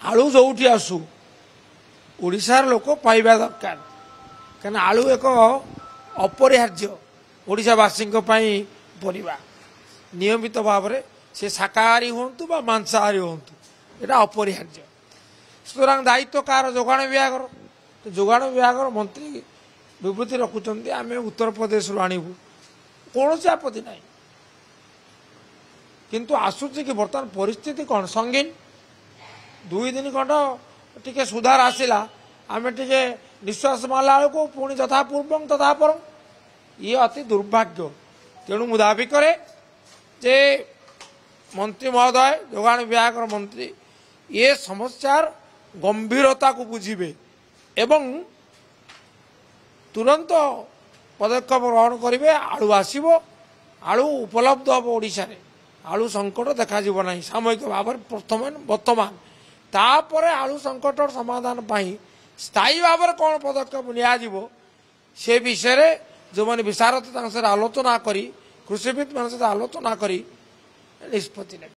आलू जोठी आसू ओडिशार लोक पाइबा दरकार कहीं आलू एक अपरिहार्य ओडिशावासी परिबा नियमित भाव में से शाकाहारी हूँ बा मांसाहारी हूँ यहाँ अपरिहार्य सुतरां दायित्व कार जोगाण विभाग तो जोगाण विभाग मंत्री विवृत्ति रखुंट आम उत्तर प्रदेश आणबू कौन से आपत्ति ना किंतु आसूची कि बर्तमान परिस्थिति कौन संगीन 2 दिन खंड टी सुधार आसला आम टे निश्वास मारला बेलू पुणी यथा पूर्व तथा परम ये अति दुर्भाग्य तेणु मु दाबी करे जे मंत्री महोदय जोगाण विभाग मंत्री ये समस्यार गंभीरता को बुझे एवं तुरंत पदक्षेप ग्रहण करेंगे आलू आसब आलू उपलब्ध हम ओडिशा रे आलू संकट देखा ना सामयिक भाव में वर्तमान तापर आलू संकट समाधान स्थायी भाव में कौन पदक्षेप नियाजिबो से विषय जो मैंने विशारद आलोचना करी कृषिविद मान सहित आलोचना करी निष्पत्ति ने